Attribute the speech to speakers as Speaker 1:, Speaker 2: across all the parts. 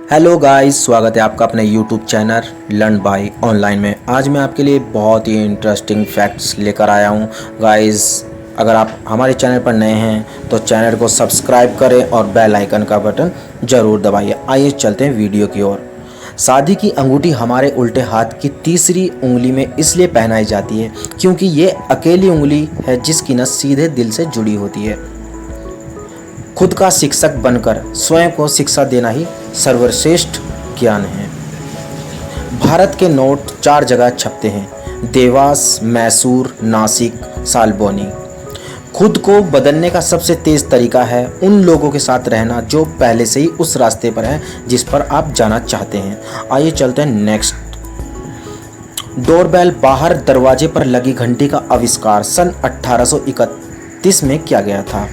Speaker 1: Hello guys, स्वागत है आपका अपने YouTube channel learn by online में। आज मैं आपके लिए बहुत ही इंटरेस्टिंग फैक्ट्स लेकर आया हूं। गाइस, अगर आप हमारे चैनल पर नए हैं तो चैनल को सब्सक्राइब करें और बेल आइकन का बटन ज़रूर दबाइए। आइए चलते हैं वीडियो की ओर। शादी की अंगूठी हमारे उल्टे हाथ की तीसरी उंगली में इसलिए पहनाई जाती है क्योंकि ये अकेली उंगली है जिसकी नस सीधे दिल से जुड़ी होती है। खुद का शिक्षक बनकर स्वयं को शिक्षा देना ही सर्वश्रेष्ठ ज्ञान है। भारत के नोट 4 जगह छपते हैं: देवास, मैसूर, नासिक, सालबोनी। खुद को बदलने का सबसे तेज तरीका है उन लोगों के साथ रहना जो पहले से ही उस रास्ते पर हैं जिस पर आप जाना चाहते हैं। आइए चलते हैं नेक्स्ट। डोरबेल बाहर दरवाजे पर लगी घंटी का आविष्कार सन 1831 में किया गया था।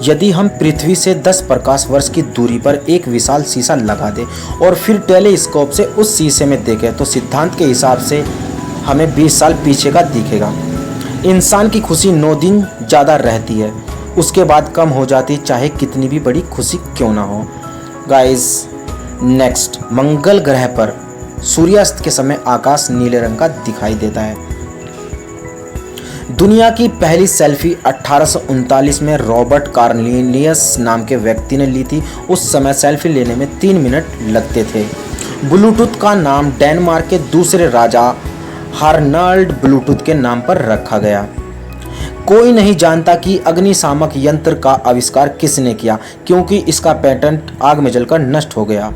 Speaker 1: यदि हम पृथ्वी से 10 प्रकाश वर्ष की दूरी पर एक विशाल शीशा लगा दें और फिर टेलीस्कोप से उस शीशे में देखें तो सिद्धांत के हिसाब से हमें 20 साल पीछे का दिखेगा। इंसान की खुशी 9 दिन ज़्यादा रहती है, उसके बाद कम हो जाती, चाहे कितनी भी बड़ी खुशी क्यों ना हो। Guys, next. मंगल ग्रह पर सूर्यास्त के समय आकाश नीले रंग का दिखाई देता है। दुनिया की पहली सेल्फी 1839 में रॉबर्ट कार्नेलियस नाम के व्यक्ति ने ली थी। उस समय सेल्फी लेने में 3 मिनट लगते थे। ब्लूटूथ का नाम डेनमार्क के दूसरे राजा हार्नाल्ड ब्लूटूथ के नाम पर रखा गया। कोई नहीं जानता कि अग्निशामक यंत्र का आविष्कार किसने किया क्योंकि इसका पेटेंट आग में जलकर नष्ट हो गया।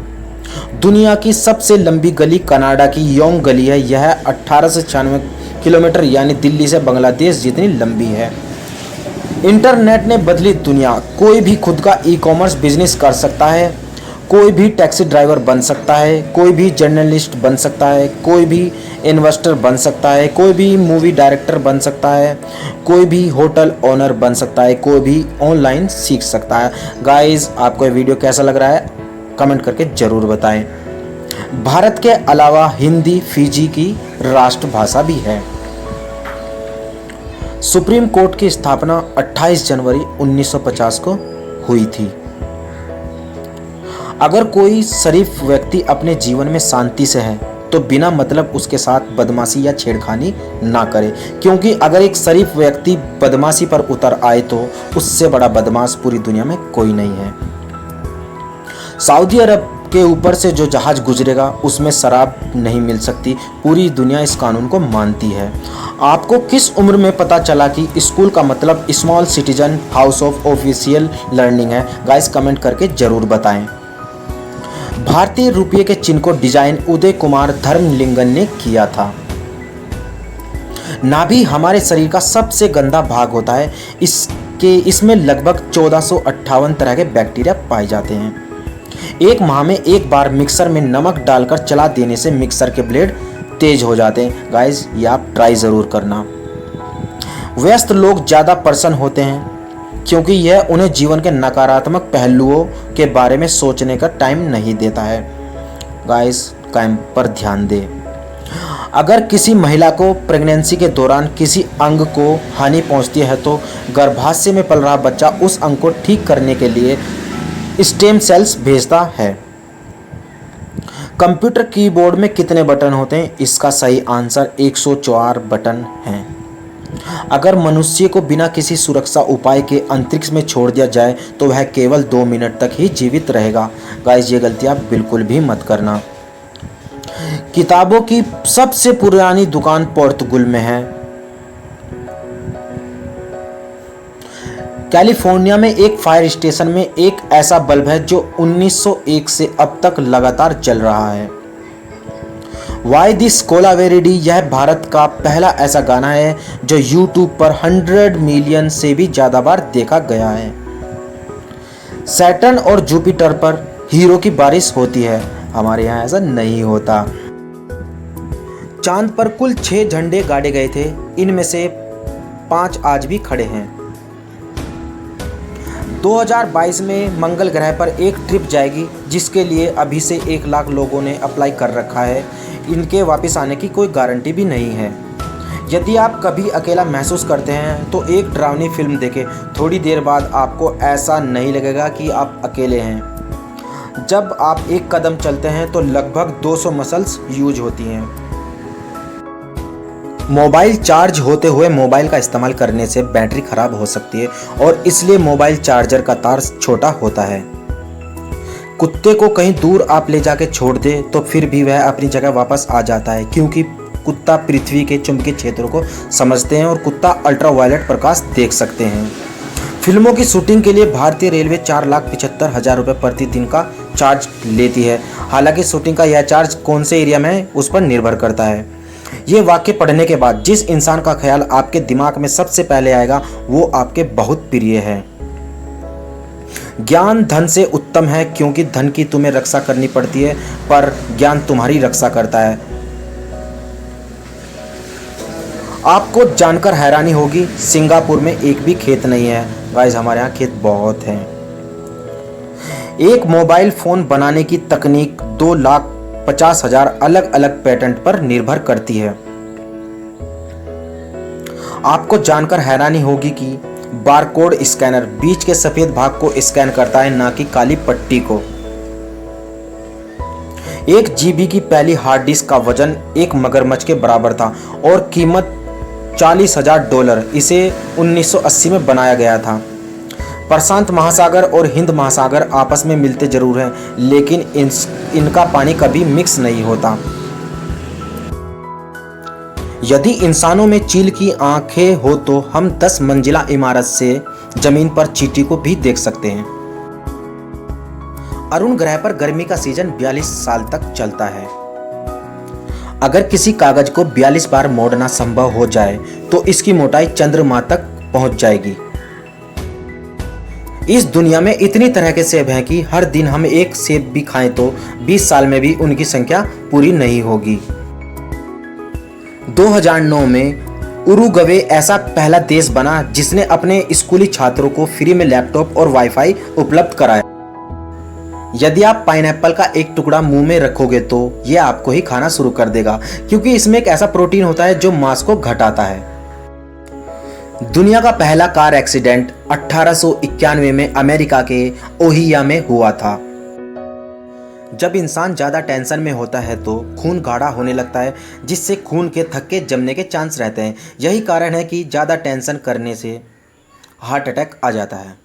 Speaker 1: दुनिया की सबसे लंबी गली कनाडा की योंग गली है। यह 1896 किलोमीटर यानी दिल्ली से बांग्लादेश जितनी लंबी है। इंटरनेट ने बदली दुनिया। कोई भी खुद का ई-कॉमर्स बिजनेस कर सकता है, कोई भी टैक्सी ड्राइवर बन सकता है, कोई भी जर्नलिस्ट बन सकता है, कोई भी इन्वेस्टर बन सकता है, कोई भी मूवी डायरेक्टर बन सकता है, कोई भी होटल ओनर बन सकता है, कोई भी ऑनलाइन सीख सकता है। गाइस, आपको ये वीडियो कैसा लग रहा है कमेंट करके ज़रूर बताएं। भारत के अलावा हिंदी फिजी की राष्ट्रभाषा भी है। सुप्रीम कोर्ट की स्थापना 28 जनवरी 1950 को हुई थी। अगर कोई शरीफ व्यक्ति अपने जीवन में शांति से है तो बिना मतलब उसके साथ बदमाशी या छेड़खानी ना करे, क्योंकि अगर एक शरीफ व्यक्ति बदमाशी पर उतर आए तो उससे बड़ा बदमाश पूरी दुनिया में कोई नहीं है। सऊदी अरब के ऊपर से जो जहाज गुजरेगा उसमें शराब नहीं मिल सकती। पूरी दुनिया इस कानून को मानती है। आपको किस उम्र में पता चला कि स्कूल का मतलब small citizen house of official learning है? गाइस, कमेंट करके जरूर बताएं। भारतीय रुपये के चिन्ह को डिजाइन उदय कुमार धर्मलिंगन ने किया था। नाभि हमारे शरीर का सबसे गंदा भाग होता है। इसमें लगभग 1458 तरह के बैक्टीरिया पाए जाते हैं। एक माह में एक बार मिक्सर में नमक डालकर चला देने से मिक्सर के ब्लेड तेज हो जाते हैं। गाइस, ये आप ट्राई ज़रूर करना। व्यस्त लोग ज़्यादा प्रसन्न होते हैं क्योंकि यह उन्हें जीवन के नकारात्मक पहलुओं के बारे में सोचने का टाइम नहीं देता है। गाइस, काम पर ध्यान दें। अगर किसी महिला को प्रेगनेंसी के दौरान किसी अंग को हानि पहुंचती है तो गर्भाशय में पल रहा बच्चा उस अंग को ठीक करने के लिए स्टेम सेल्स भेजता है। कंप्यूटर कीबोर्ड में कितने बटन होते हैं? इसका सही आंसर 104 बटन हैं। अगर मनुष्य को बिना किसी सुरक्षा उपाय के अंतरिक्ष में छोड़ दिया जाए तो वह केवल 2 मिनट तक ही जीवित रहेगा। गाइस, ये गलती आप बिल्कुल भी मत करना। किताबों की सबसे पुरानी दुकान पोर्तुगल में है। कैलिफोर्निया में एक फायर स्टेशन में एक ऐसा बल्ब है जो 1901 से अब तक लगातार जल रहा है। वाई दिस कोलावेरिडी, यह भारत का पहला ऐसा गाना है जो YouTube पर 100 मिलियन से भी ज़्यादा बार देखा गया है। सैटर्न और जुपिटर पर हीरो की बारिश होती है। हमारे यहाँ ऐसा नहीं होता। चांद पर कुल 6 झंडे गाड़े गए थे, इनमें से 5 आज भी खड़े हैं। 2022 में मंगल ग्रह पर एक ट्रिप जाएगी जिसके लिए अभी से 1 लाख लोगों ने अप्लाई कर रखा है। इनके वापस आने की कोई गारंटी भी नहीं है। यदि आप कभी अकेला महसूस करते हैं तो एक डरावनी फिल्म देखें। थोड़ी देर बाद आपको ऐसा नहीं लगेगा कि आप अकेले हैं। जब आप एक कदम चलते हैं तो लगभग 200 मसल्स यूज होती हैं। मोबाइल चार्ज होते हुए मोबाइल का इस्तेमाल करने से बैटरी खराब हो सकती है और इसलिए मोबाइल चार्जर का तार छोटा होता है। कुत्ते को कहीं दूर आप ले जाके छोड़ दे तो फिर भी वह अपनी जगह वापस आ जाता है, क्योंकि कुत्ता पृथ्वी के चुंबकीय क्षेत्रों को समझते हैं और कुत्ता अल्ट्रावायलेट प्रकाश देख सकते हैं। फिल्मों की शूटिंग के लिए भारतीय रेलवे 4,75,000 रुपये प्रतिदिन का चार्ज लेती है। हालांकि शूटिंग का यह चार्ज कौन से एरिया में है उस पर निर्भर करता है। ये वाक्य पढ़ने के बाद जिस इंसान का ख्याल आपके दिमाग में सबसे पहले आएगा वो आपके बहुत प्रिय है। ज्ञान धन से उत्तम है, क्योंकि धन की तुम्हें रक्षा करनी पड़ती है पर ज्ञान तुम्हारी रक्षा करता है। आपको जानकर हैरानी होगी, सिंगापुर में एक भी खेत नहीं है। गाइस, हमारे यहाँ खेत बहुत हैं। एक मोबाइल फोन बनाने की तकनीक 2,50,000 अलग अलग पेटेंट पर निर्भर करती है। आपको जानकर हैरानी होगी कि बारकोड स्कैनर बीच के सफेद भाग को स्कैन करता है, ना कि काली पट्टी को। 1 GB की पहली हार्ड डिस्क का वजन एक मगरमच्छ के बराबर था और कीमत $40,000। इसे 1980 में बनाया गया था। प्रशांत महासागर और हिंद महासागर आपस में मिलते जरूर हैं, लेकिन इनका पानी कभी मिक्स नहीं होता। यदि इंसानों में चील की आंखें हो तो हम 10 मंजिला इमारत से जमीन पर चींटी को भी देख सकते हैं। अरुण ग्रह पर गर्मी का सीजन 42 साल तक चलता है। अगर किसी कागज को 42 बार मोड़ना संभव हो जाए तो इसकी मोटाई चंद्रमा तक पहुंच जाएगी। इस दुनिया में इतनी तरह के सेब हैं कि हर दिन हम एक सेब भी खाएं तो 20 साल में भी उनकी संख्या पूरी नहीं होगी। 2009 में उरुग्वे ऐसा पहला देश बना जिसने अपने स्कूली छात्रों को फ्री में लैपटॉप और वाईफाई उपलब्ध कराया। यदि आप पाइनएप्पल का एक टुकड़ा मुंह में रखोगे तो यह आपको ही खाना शुरू कर देगा, क्योंकि इसमें एक ऐसा प्रोटीन होता है जो मांस को घटाता है। दुनिया का पहला कार एक्सीडेंट 1891 में अमेरिका के ओहियो में हुआ था। जब इंसान ज़्यादा टेंशन में होता है तो खून गाढ़ा होने लगता है, जिससे खून के थक्के जमने के चांस रहते हैं। यही कारण है कि ज़्यादा टेंशन करने से हार्ट अटैक आ जाता है।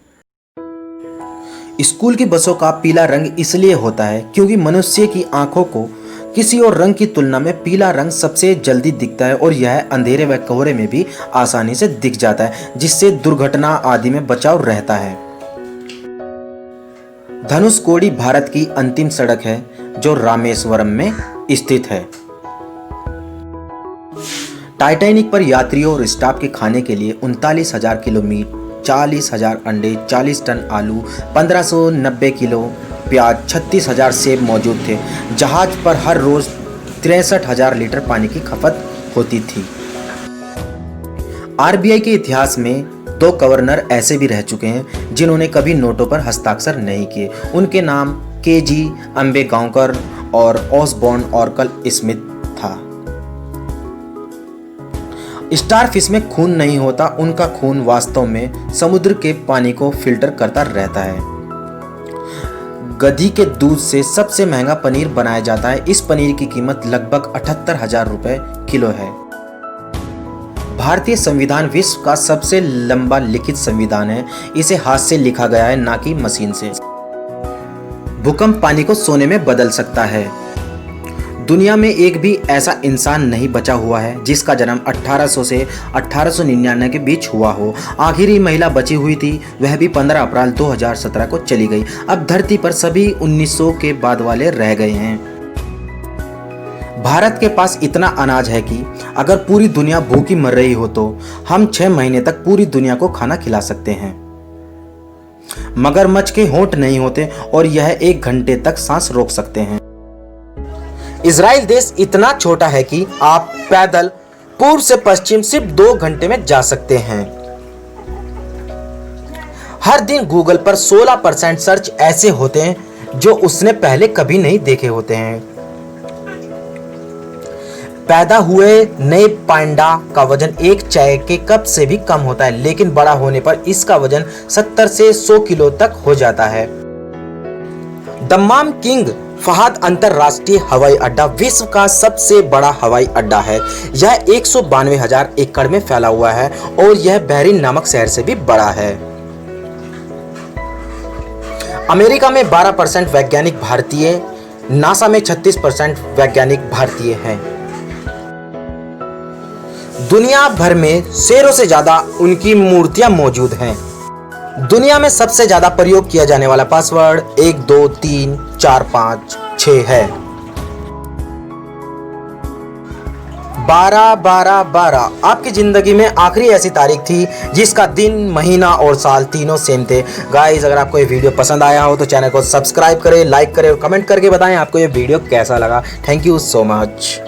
Speaker 1: स्कूल की बसों का पीला रंग इसलिए होता है क्योंकि मनुष्य की आंखों को किसी और रंग की तुलना में पीला रंग सबसे जल्दी दिखता है और यह अंधेरे व कोहरे में भी आसानी से दिख जाता है, जिससे दुर्घटना आदि में बचाव रहता है। धनुषकोडी भारत की अंतिम सड़क है जो रामेश्वरम में स्थित है। टाइटैनिक पर यात्रियों और स्टाफ के खाने के लिए 39,000 किलो मीट, 40,000 अंडे, 40 टन आलू, 1590 किलो प्याज, 36,000 सेब मौजूद थे। जहाज पर हर रोज 63,000 लीटर पानी की खपत होती थी। आरबीआई के इतिहास में 2 गवर्नर ऐसे भी रह चुके हैं जिन्होंने कभी नोटों पर हस्ताक्षर नहीं किए। उनके नाम केजी अम्बेगांवकर और ऑसबॉर्न ऑर्कल स्मिथ था। स्टारफिश में खून नहीं होता, उनका खून वास्तव में समुद्र के पानी को फिल्टर करता रहता है। गधी के दूध से सबसे महंगा पनीर बनाया जाता है। इस पनीर की कीमत लगभग 78,000 रुपए किलो है। भारतीय संविधान विश्व का सबसे लंबा लिखित संविधान है। इसे हाथ से लिखा गया है, ना कि मशीन से। भूकंप पानी को सोने में बदल सकता है। दुनिया में एक भी ऐसा इंसान नहीं बचा हुआ है जिसका जन्म 1800 से 1899 के बीच हुआ हो। आखिरी महिला बची हुई थी, वह भी 15 अप्रैल 2017 को चली गई। अब धरती पर सभी 1900 के बाद वाले रह गए हैं। भारत के पास इतना अनाज है कि अगर पूरी दुनिया भूखी मर रही हो तो हम 6 महीने तक पूरी दुनिया को खाना खिला सकते हैं। मगरमच्छ के होंठ नहीं होते और यह 1 घंटे तक सांस रोक सकते हैं। इजराइल देश इतना छोटा है कि आप पैदल पूर्व से पश्चिम सिर्फ 2 घंटे में जा सकते हैं। हर दिन गूगल पर 16% सर्च ऐसे होते हैं जो उसने पहले कभी नहीं देखे होते हैं। पैदा हुए नए पांडा का वजन एक चाय के कप से भी कम होता है, लेकिन बड़ा होने पर इसका वजन 70 से 100 किलो तक हो जाता है। दम्माम किंग फहद अंतरराष्ट्रीय हवाई अड्डा विश्व का सबसे बड़ा हवाई अड्डा है। यह 192,000 एकड़ में फैला हुआ है और यह बहरीन नामक शहर से भी बड़ा है। अमेरिका में 12% वैज्ञानिक भारतीय, नासा में 36% वैज्ञानिक भारतीय हैं। दुनिया भर में शेरों से ज्यादा उनकी मूर्तियां मौजूद हैं। दुनिया में सबसे ज्यादा प्रयोग किया जाने वाला पासवर्ड 1 2 3 4 5 6 है। 12-12-12 आपकी जिंदगी में आखिरी ऐसी तारीख थी जिसका दिन, महीना और साल तीनों सेम थे। गाइस, अगर आपको ये वीडियो पसंद आया हो तो चैनल को सब्सक्राइब करें, लाइक करें और कमेंट करके बताएं आपको ये वीडियो कैसा लगा। Thank you so much.